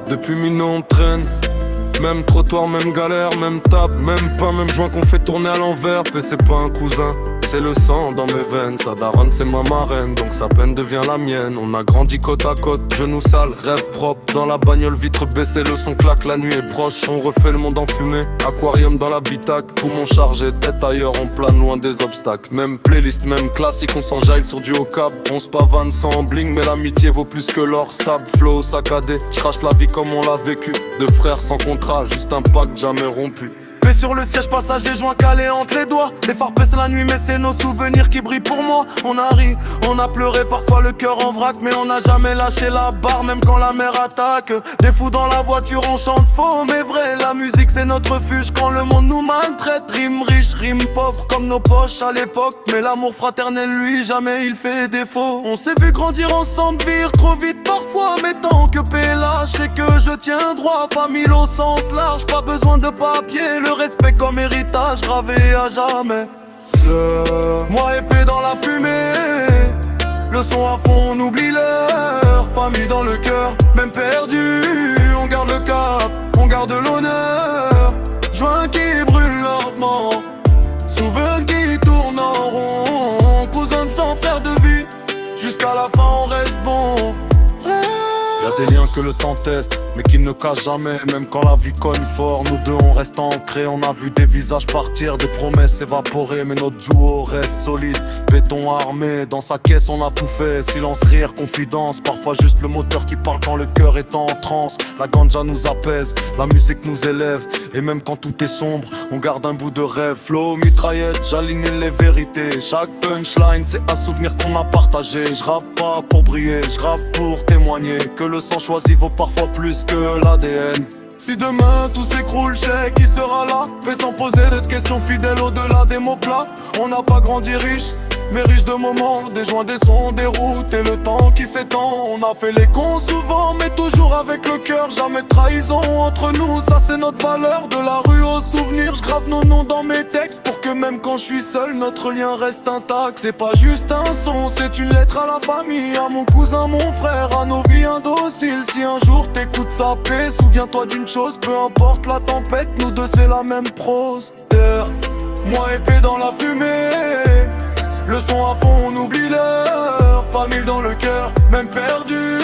Depuis minuit on traîne. Même trottoir, même galère, même table, même pain, même joint qu'on fait tourner à l'envers. Mais c'est pas un cousin, c'est le sang dans mes veines. Sa daronne c'est ma marraine, donc sa peine devient la mienne. On a grandi côte à côte, genoux sales, rêve propre. Dans la bagnole, vitre baissée, le son claque, la nuit est proche. On refait le monde en fumée, aquarium dans l'habitacle. Poumon chargé, tête ailleurs, on plane loin des obstacles. Même playlist, même classique, on s'enjaille sur du haut cap. On se pavane sans bling, mais l'amitié vaut plus que l'or. Stable, flow, saccadé, j'crache la vie comme on l'a vécu. Deux frères sans contrat, juste un pacte jamais rompu. Paix sur le siège passager, joint calé entre les doigts. Les phares baissent la nuit mais c'est nos souvenirs qui brillent pour moi. On a ri, on a pleuré, parfois le cœur en vrac. Mais on n'a jamais lâché la barre, même quand la mer attaque. Des fous dans la voiture, on chante faux mais vrai. La musique c'est notre refuge quand le monde nous maltraite. Rime riche, rime pauvre comme nos poches à l'époque. Mais l'amour fraternel lui, jamais il fait défaut. On s'est vu grandir ensemble, vire trop vite parfois. Mais tant que paix lâche et que je tiens droit. Famille au sens large, pas besoin de papier. Le respect comme héritage gravé à jamais. Moi épée dans la fumée, le son à fond on oublie l'heure. Famille dans le cœur, même perdu, on garde le cap, on garde l'honneur. Joint qui brûle lentement, souvenirs qui tournent en rond. Cousin de sang, frère de vie, jusqu'à la fin on reste bon. Y'a des liens que le temps teste, mais qui ne cassent jamais. Même quand la vie cogne fort, nous deux on reste ancrés. On a vu des visages partir, des promesses s'évaporer. Mais notre duo reste solide, béton armé. Dans sa caisse on a tout fait, silence, rire, confidence. Parfois juste le moteur qui parle quand le cœur est en transe. La ganja nous apaise, la musique nous élève. Et même quand tout est sombre, on garde un bout de rêve. Flow, mitraillette, j'aligne les vérités. Chaque punchline c'est un souvenir qu'on a partagé. J'rappe pas pour briller, j'rappe pour témoigner. Que le sang choisi vaut parfois plus que l'ADN. Si demain tout s'écroule, je sais qui sera là. Mais sans poser de questions fidèles au-delà des mots plats. On n'a pas grandi riche, mais riche de moments. Des joints, des sons, des routes et le temps qui s'étend. On a fait les cons souvent, mais toujours avec le cœur. Jamais de trahison entre nous, ça c'est notre valeur. De la rue au souvenir, je grave nos noms dans mes textes. Pour que même quand je suis seul, notre lien reste intact. C'est pas juste un son, c'est une lettre à la famille. À mon cousin, mon frère, à nos vies indociles. Si un jour t'écoutes sa paix, souviens-toi d'une chose. Peu importe la tempête, nous deux c'est la même prose. Moi épée dans la fumée, le son à fond, on oublie l'heure. Famille dans le cœur, même perdu,